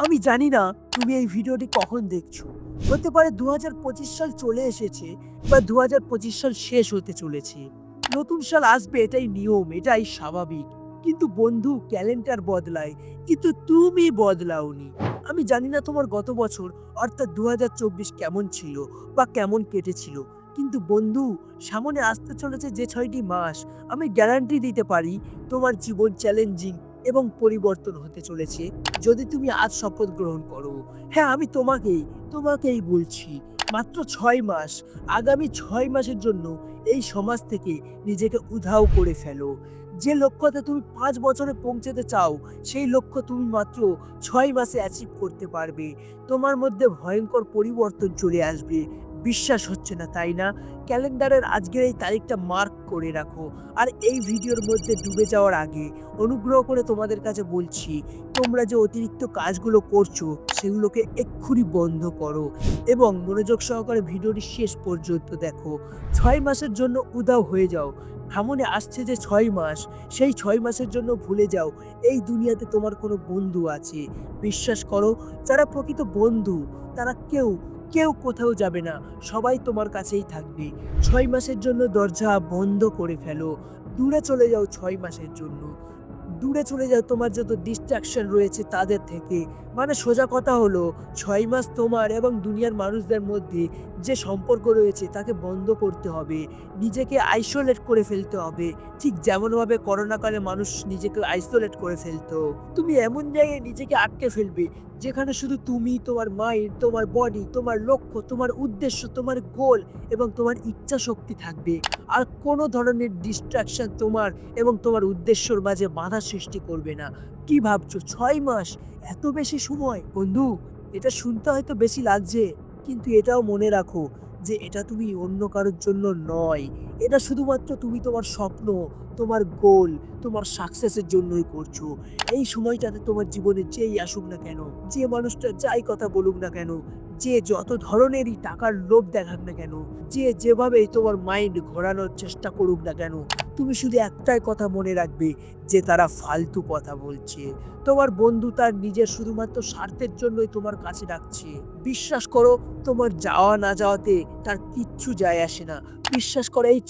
আমি জানি না তুমি এই ভিডিওটি কখন দেখছো। হতে পারে ২০২৫ সাল চলে এসেছে বা ২০২৫ সাল শেষ হতে চলেছে। নতুন সাল আসবে, এটাই নিয়ম, এটাই স্বাভাবিক। কিন্তু বন্ধু, ক্যালেন্ডার বদলায়, কিন্তু তুমি বদলাওনি। আমি জানি না তোমার গত বছর অর্থাৎ ২০২৪ কেমন ছিল বা কেমন কেটেছিল। কিন্তু বন্ধু, সামনে আসতে চলেছে যে ৬টি মাস, আমি গ্যারান্টি দিতে পারি তোমার জীবন চ্যালেঞ্জিং এবং পরিবর্তন হতে চলেছে যদি তুমি আজ শপথ গ্রহণ করো। হ্যাঁ, আমি তোমাকেই বলছি। মাত্র ৬ মাস। আগামী ৬ মাসের জন্য এই সমাজ থেকে নিজেকে উধাও করে ফেলো। যে লক্ষ্যতে তুমি ৫ বছরে পৌঁছাতে চাও, সেই লক্ষ্য তুমি মাত্র ৬ মাসে অ্যাচিভ করতে পারবে। তোমার মধ্যে ভয়ঙ্কর পরিবর্তন চলে আসবে। বিশ্বাস হচ্ছে না, তাই না? ক্যালেন্ডারের আজকের এই তারিখটা মার্ক করে রাখো। আর এই ভিডিওর মধ্যে ডুবে যাওয়ার আগে অনুগ্রহ করে তোমাদের কাছে বলছি, তোমরা যে অতিরিক্ত কাজগুলো করছো সেগুলোকে এক্ষুনি বন্ধ করো এবং মনোযোগ সহকারে ভিডিওটি শেষ পর্যন্ত দেখো। ৬ মাসের জন্য উধাও হয়ে যাও। সামনে আসছে যে ৬ মাস, সেই ৬ মাসের জন্য ভুলে যাও এই দুনিয়াতে তোমার কোনো বন্ধু আছে। বিশ্বাস করো, যারা প্রকৃত বন্ধু তারা কেউ কোথাও যাবে না। সবাই তোমার কাছেই থাকবে। ৬ মাসের জন্য দরজা বন্ধ করে ফেলো। দূরে চলে যাও ৬ মাসের জন্য। দূরে চলে যাও তোমার যত ডিস্ট্রাকশন রয়েছে তাদের থেকে। মানে সোজা কথা হলো, ৬ মাস তোমার এবং দুনিয়ার মানুষদের মধ্যে যে সম্পর্ক রয়েছে তাকে বন্ধ করতে হবে। নিজেকে আইসোলেট করে ফেলতে হবে। ঠিক যেমনভাবে করোনাকালে মানুষ নিজেকে আইসোলেট করে ফেলতো। তুমি এমন জায়গায় নিজেকে আটকে ফেলবে যেখানে শুধু তুমি, তোমার মাইন্ড, তোমার বডি, তোমার লক্ষ্য, তোমার উদ্দেশ্য, তোমার গোল এবং তোমার ইচ্ছা শক্তি থাকবে। আর কোনো ধরনের ডিস্ট্রাকশন তোমার এবং তোমার উদ্দেশ্যর মাঝে বাধা সৃষ্টি করবে না। কি ভাবছো ৬ মাস? এত বেশি সময়? বন্ধু, এটা শুনতে হয়তো বেশি লাগছে, কিন্তু এটাও মনে রাখো যে এটা তুমি অন্য কারোর জন্য নয়। এটা শুধুমাত্র তুমি তোমার স্বপ্ন, তোমার গোল, তোমার সাকসেসের জন্যই করছো। এই সময়টাতে তোমার জীবনে যেই আসুক না কেন, যে মানুষটা যাই কথা বলুক না কেন, যে যত ধরনেরই টাকার লোভ দেখাক না কেন, যে যেভাবেই তোমার মাইন্ড ঘোরানোর চেষ্টা করুক না কেন, তুমি শুধু একটাই কথা মনে রাখবে যে তারা ফালতু কথা বলছে। তোমার বন্ধু তার নিজের শুধুমাত্র স্বার্থের জন্যই তোমার কাছে ডাকছে। বিশ্বাস করো, তোমার যাওয়া না যাওয়াতে তার কিচ্ছু যায় আসে না। বিশ্বাস করো, এই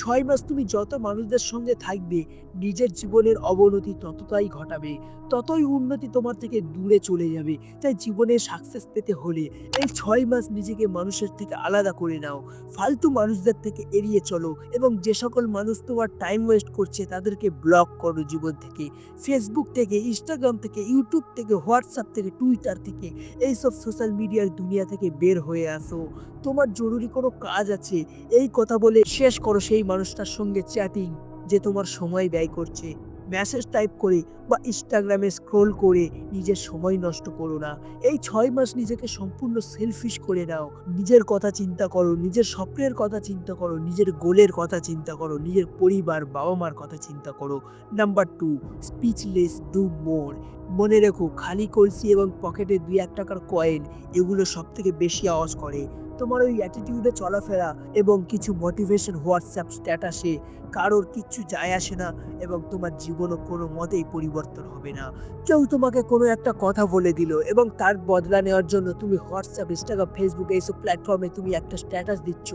৬ মাস তুমি যত মানুষদের সঙ্গে থাকবে, নিজের জীবনের অবনতি ততটাই ঘটাবে, ততই উন্নতি তোমার থেকে দূরে চলে যাবে। তাই জীবনে সাকসেস পেতে হলে এই ৬ মাস নিজেকে মানুষের থেকে আলাদা করে নাও। ফালতু মানুষদের থেকে এড়িয়ে চলো এবং যে সকল মানুষ তোমার টাইম ওয়েস্ট করছে তাদেরকে ব্লক করো জীবন থেকে। ফেসবুক থেকে, ইনস্টাগ্রাম থেকে, ইউটিউব থেকে, হোয়াটসঅ্যাপ থেকে, টুইটার থেকে, এইসব সোশ্যাল মিডিয়ার দুনিয়া থেকে বের হয়ে আসো। তোমার জরুরি কোনো কাজ আছে, এই কথা বলে শেষ করো সেই মানুষটার সঙ্গে চ্যাটিং যে তোমার সময় ব্যয় করছে। মেসেজ টাইপ করে বা ইনস্টাগ্রামে স্ক্রোল করে নিজের সময় নষ্ট করো না। এই ৬ মাস নিজেকে সম্পূর্ণ সেলফিশ করে নাও। নিজের কথা চিন্তা করো, নিজের স্বপ্নের কথা চিন্তা করো, নিজের গোলের কথা চিন্তা করো, নিজের পরিবার, বাবা-মার কথা চিন্তা করো। Number ২, speechless do more. মনে রেখো, খালি কলসি এবং পকেটে ২-১ টাকার কয়েন এগুলো সবথেকে বেশি আওয়াজ করে। তোমার ওই অ্যাটিটিউডে চলাফেরা এবং কিছু মোটিভেশন হোয়াটসঅ্যাপ স্ট্যাটাসে কারোর কিচ্ছু যায় আসে না এবং তোমার জীবনও কোনো মতেই পরিবর্তন হবে না। কেউ তোমাকে কোনো একটা কথা বলে দিল এবং তার বদলা নেওয়ার জন্য তুমি হোয়াটসঅ্যাপ, ইনস্টাগ্রাম, ফেসবুক এইসব প্ল্যাটফর্মে তুমি একটা স্ট্যাটাস দিচ্ছ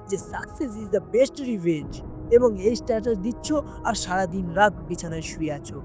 যে success is the best revenge, এবং এই স্ট্যাটাস দিচ্ছ আর সারাদিন রাত বিছানায় শুয়ে আছো।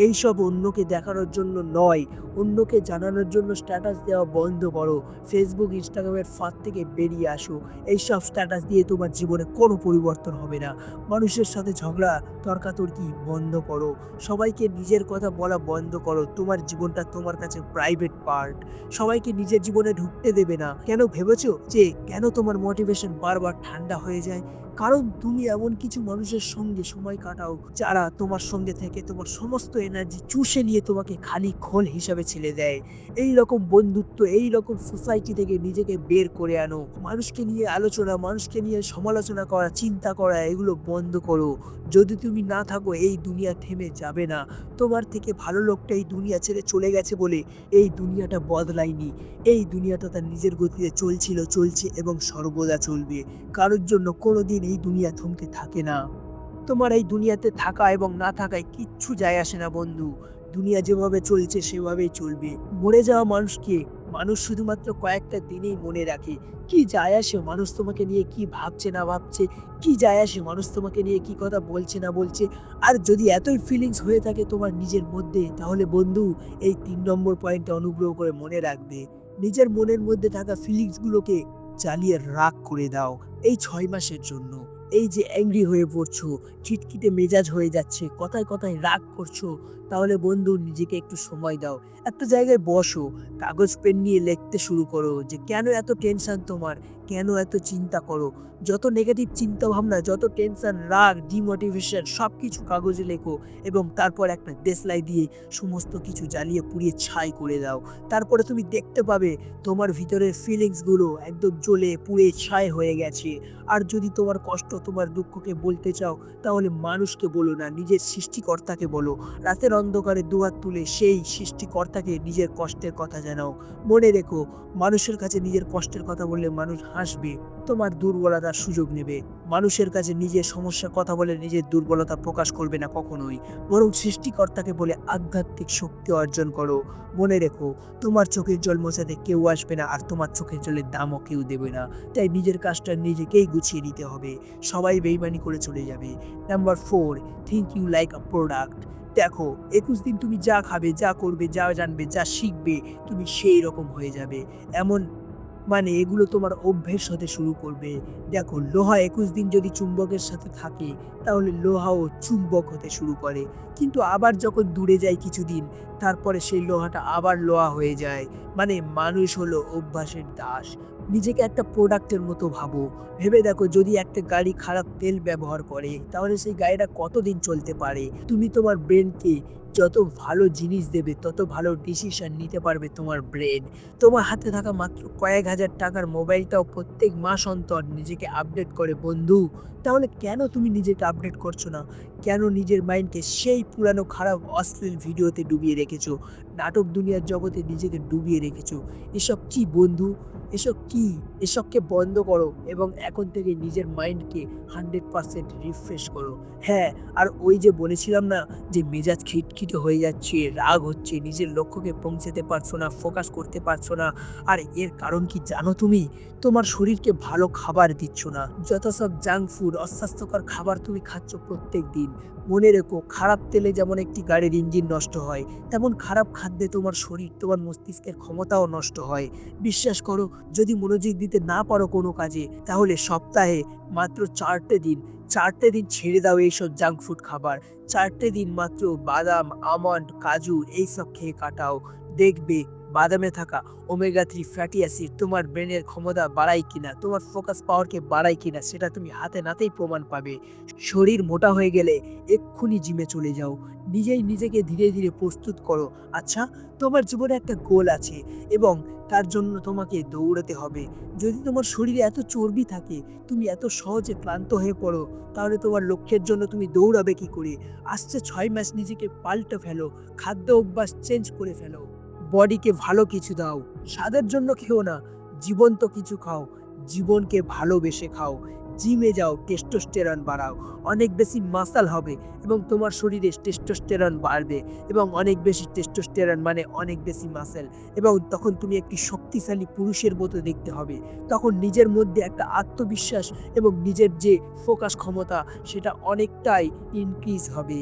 এইসব অন্যকে দেখানোর জন্য নয়, অন্যকে জানানোর জন্য স্ট্যাটাস দেওয়া বন্ধ করো। ফেসবুক, ইনস্টাগ্রামের ফাঁদ থেকে বেরিয়ে আসো। এইসব স্ট্যাটাস দিয়ে তোমার জীবনে কোনো পরিবর্তন হবে না। মানুষের সাথে ঝগড়া, তর্কাতর্কি বন্ধ করো। সবাইকে নিজের কথা বলা বন্ধ করো। তোমার জীবনটা তোমার কাছে প্রাইভেট পার্ট। সবাইকে নিজের জীবনে ঢুকতে দেবে না। কেন ভেবেছো যে কেন তোমার মোটিভেশন বারবার ঠান্ডা হয়ে যায়? কারণ তুমি এমন কিছু মানুষের সঙ্গে সময় কাটাও যারা তোমার সঙ্গে থেকে তোমার সমস্ত এনার্জি চুষে নিয়ে তোমাকে খালি খোল হিসাবে ছেড়ে দেয়। এই রকম বন্ধুত্ব, এই রকম সোসাইটি থেকে নিজেকে বের করে আনো। মানুষকে নিয়ে আলোচনা, মানুষকে নিয়ে সমালোচনা করা, চিন্তা করা এগুলো বন্ধ করো। যদি তুমি না থাকো এই দুনিয়া থেমে যাবে না। তোমার থেকে ভালো লোকটা এই দুনিয়া ছেড়ে চলে গেছে বলে এই দুনিয়াটা বদলায়নি। এই দুনিয়াটা তার নিজের গতিতে চলছিল, চলছে এবং সর্বদা চলবে। কারোর জন্য কোনোদিন এই দুনিয়া থমকে থাকে না। তোমার এই দুনিয়াতে থাকা এবং না থাকায় কিচ্ছু যায় আসে না বন্ধু। দুনিয়া যেভাবে চলছে সেভাবেই চলবে। মরে যাওয়া মানুষকে মানুষ শুধুমাত্র কয়েকটা দিনেই মনে রাখে। কি যায় আসে মানুষ তোমাকে নিয়ে কি ভাবছে না ভাবছে, কি যায় আসে মানুষ তোমাকে নিয়ে কি কথা বলছে না বলছে। আর যদি এতই ফিলিংস হয়ে থাকে তোমার নিজের মধ্যে, তাহলে বন্ধু এই ৩ নম্বর পয়েন্টটা অনুগ্রহ করে মনে রাখবে। নিজের মনের মধ্যে থাকা ফিলিংসগুলোকে চালিয়ে রাগ করে দাও এই ৬ মাসের জন্য। এই যে অ্যাংরি হয়ে পড়ছো, খিটখিটে মেজাজ হয়ে যাচ্ছে, কথায় কথায় রাগ করছো, তাহলে বন্ধু নিজেকে একটু সময় দাও। একটা জায়গায় বসো, কাগজ পেন নিয়ে লিখতে শুরু করো যে কেন এত টেনশন তোমার, কেন এত চিন্তা করো। যত নেগেটিভ চিন্তা ভাবনা, যত টেনশন, রাগ, ডিমোটিভেশন সব কিছু কাগজে লেখো এবং তারপর একটা দেশলাই দিয়ে সমস্ত কিছু জ্বালিয়ে পুড়িয়ে ছাই করে দাও। তারপরে তুমি দেখতে পাবে তোমার ভিতরের ফিলিংসগুলো একদম জ্বলে পুড়ে ছাই হয়ে গেছে। আর যদি তোমার কষ্ট, তোমার দুঃখকে বলতে চাও, তাহলে মানুষকে বলো না, নিজের সৃষ্টিকর্তাকে বলো। রাতের অন্ধকারে দুহাত তুলে সেই সৃষ্টিকর্তাকে নিজের কষ্টের কথা জানাও। মনে রেখো, মানুষের কাছে নিজের কষ্টের কথা বললে মানুষ হাসবে, তোমার দুর্বলতার সুযোগ নেবে। মানুষের কাছে নিজের সমস্যার কথা বলে নিজের দুর্বলতা প্রকাশ করবে না কখনোই, বরং সৃষ্টিকর্তাকে বলে আধ্যাত্মিক শক্তি অর্জন করো। মনে রেখো, তোমার চোখের জল মোছাতে কেউ আসবে না, আর তোমার চোখের জলের দামও কেউ দেবে না। তাই নিজের কাজটা নিজেকেই গুছিয়ে নিতে হবে, সবাই বেইমানি করে চলে যাবে। Number 4, think you like a product. দেখো, 21 দিন তুমি যা খাবে, যা করবে, যা জানবে, যা শিখবে, তুমি সেই রকম হয়ে যাবে। এমন মানে এগুলো তোমার অভ্যেস হতে শুরু করবে। দেখো, লোহা 21 দিন যদি চুম্বকের সাথে থাকে, তাহলে লোহাও চুম্বক হতে শুরু করে। কিন্তু আবার যখন দূরে যায় কিছুদিন, তারপরে সেই লোহাটা আবার লোহা হয়ে যায়। মানে মানুষ হলো অভ্যাসের দাস। নিজেকে একটা প্রোডাক্টের মতো ভাবো। ভেবে দেখো, যদি একটা গাড়ি খারাপ তেল ব্যবহার করে, তাহলে সেই গাড়িটা কতদিন চলতে পারে। তুমি তোমার ব্রেনকে যত ভালো জিনিস দেবে, তত ভালো ডিসিশন নিতে পারবে তোমার ব্রেন। তোমার হাতে থাকা মাত্র কয়েক হাজার টাকার মোবাইলটাও প্রত্যেক মাস অন্তর নিজেকে আপডেট করে বন্ধু। তাহলে কেন তুমি নিজেকে আপডেট করছো না? কেন নিজের মাইন্ডকে সেই পুরানো খারাপ অশ্লীল ভিডিওতে ডুবিয়ে রেখেছো, নাটক দুনিয়ার জগতে নিজেকে ডুবিয়ে রেখেছো? এসব কি বন্ধু? এসব কি? এসবকে বন্ধ করো এবং এখন থেকে নিজের মাইন্ডকে 100% রিফ্রেশ করো। হ্যাঁ, আর ওই যে বলেছিলাম না যে মেজাজ খিটখিটে হয়ে যাচ্ছে, রাগ হচ্ছে, নিজের লক্ষ্যকে পৌঁছাতে পারছো না, ফোকাস করতে পারছো না। আর এর কারণ কি জানো তুমি? তোমার শরীরকে ভালো খাবার দিচ্ছ না। যত সব জাঙ্ক ফুড, অস্বাস্থ্যকর খাবার তুমি খাচ্ছ প্রত্যেক দিন। মনে রেখো, খারাপ তেলে যেমন একটি গাড়ির ইঞ্জিন নষ্ট হয়, তেমন খারাপ খাদ্যে তোমার শরীর, তোমার মস্তিষ্কের ক্ষমতাও নষ্ট হয়। বিশ্বাস করো, যদি মনোযোগ দিতে না পারো কোনো কাজে, তাহলে সপ্তাহে মাত্র 4টে দিন ছেড়ে দাও এইসব জাঙ্ক ফুড খাবার। 4টে দিন মাত্র বাদাম, আমন্ড, কাজু এইসব খেয়ে কাটাও। দেখবে বাদামে থাকা ওমেগা 3 ফ্যাটি অ্যাসিড তোমার ব্রেনের ক্ষমতা বাড়ায় কিনা, তোমার ফোকাস পাওয়ারকে বাড়ায় কিনা, সেটা তুমি হাতে নাতেই প্রমাণ পাবে। শরীর মোটা হয়ে গেলে এক্ষুনি জিমে চলে যাও। নিজেই নিজেকে ধীরে ধীরে প্রস্তুত করো। আচ্ছা, তোমার জীবনে একটা গোল আছে এবং তার জন্য তোমাকে দৌড়াতে হবে। যদি তোমার শরীরে এত চর্বি থাকে, তুমি এত সহজে ক্লান্ত হয়ে পড়ো, তাহলে তোমার লক্ষ্যের জন্য তুমি দৌড়াবে কি করে? আসছে 6 মাস, নিজেকে পাল্টে ফেলো, খাদ্য অভ্যাস চেঞ্জ করে ফেলো, বডিকে ভালো কিছু দাও। স্বাদের জন্য খেও না, জীবন্ত কিছু খাও, জীবনকে ভালোবেসে খাও। জিমে যাও, টেস্টোস্টেরন বাড়াও, অনেক বেশি মাসল হবে এবং তোমার শরীরে টেস্টোস্টেরন বাড়বে এবং অনেক বেশি টেস্টোস্টেরন মানে অনেক বেশি মাসেল, এবং তখন তুমি একটি শক্তিশালী পুরুষের মতো দেখতে হবে। তখন নিজের মধ্যে একটা আত্মবিশ্বাস এবং নিজের যে ফোকাস ক্ষমতা, সেটা অনেকটাই ইনক্রিজ হবে।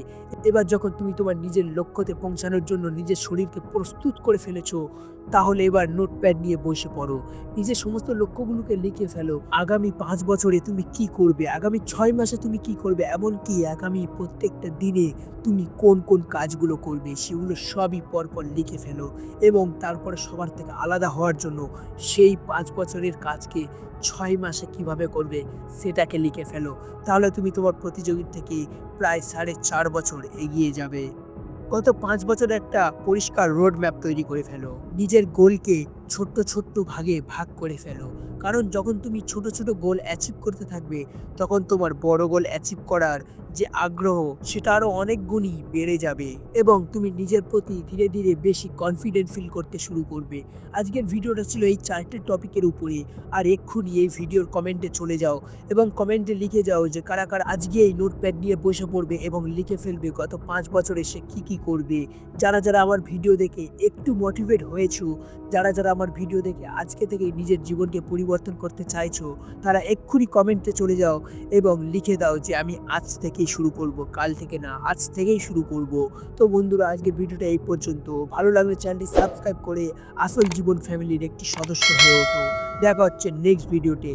এবার যখন তুমি তোমার নিজের লক্ষ্যতে পৌঁছানোর জন্য নিজের শরীরকে প্রস্তুত করে ফেলেছো, তাহলে এবার নোটপ্যাড নিয়ে বসে পড়ো, নিজের সমস্ত লক্ষ্যগুলোকে লিখে ফেলো। আগামী 5 বছরে তুমি কি করবে, আগামী 6 মাসে তুমি কি করবে, এমনকি আগামী প্রত্যেকটা দিনে তুমি কোন কোন কাজগুলো করবে, সেগুলো সবই পরপর লিখে ফেলো। এবং তারপরে সবার থেকে আলাদা হওয়ার জন্য সেই 5 বছরের কাজকে 6 মাসে কিভাবে করবে সেটাকে লিখে ফেলো। তাহলে তুমি তোমার প্রতিযোগীর থেকে প্রায় 4.5 বছর এগিয়ে যাবে। গত 5 বছর একটা পরিষ্কার রোড ম্যাপ তৈরি করে ফেলো। নিজের গোলকে ছোট্ট ছোট্ট ভাগে ভাগ করে ফেলো। কারণ যখন তুমি ছোট ছোট গোল অ্যাচিভ করতে থাকবে, তখন তোমার বড় গোল অ্যাচিভ করার যে আগ্রহ সেটা আরও অনেক গুণই বেড়ে যাবে এবং তুমি নিজের প্রতি ধীরে ধীরে বেশি কনফিডেন্ট ফিল করতে শুরু করবে। আজকের ভিডিওটা ছিল এই 4টে টপিকের উপরে। আর এক্ষুনি এই ভিডিওর কমেন্টে চলে যাও এবং কমেন্টে লিখে যাও যে কারা কারা আজকে এই নোটপ্যাড নিয়ে বসে পড়বে এবং লিখে ফেলবে গত 5 বছরে সে কী করবে। যারা যারা আমার ভিডিও দেখে একটু মোটিভেট হয়েছো, যারা যারা আমার ভিডিও দেখে আজকে থেকেই নিজের জীবনকে পরিবর্তন করতে চাইছো, তারা এক্ষুনি কমেন্টে চলে যাও এবং লিখে দাও যে আমি আজ থেকেই শুরু করব, কাল থেকে না, আজ থেকেই শুরু করব। তো বন্ধুরা, আজকের ভিডিওটা এই পর্যন্ত। ভালো লাগলে চ্যানেলটি সাবস্ক্রাইব করে আসল জীবন ফ্যামিলির একটি সদস্য হয়ে ওঠো। দেখা হচ্ছে নেক্সট ভিডিওতে।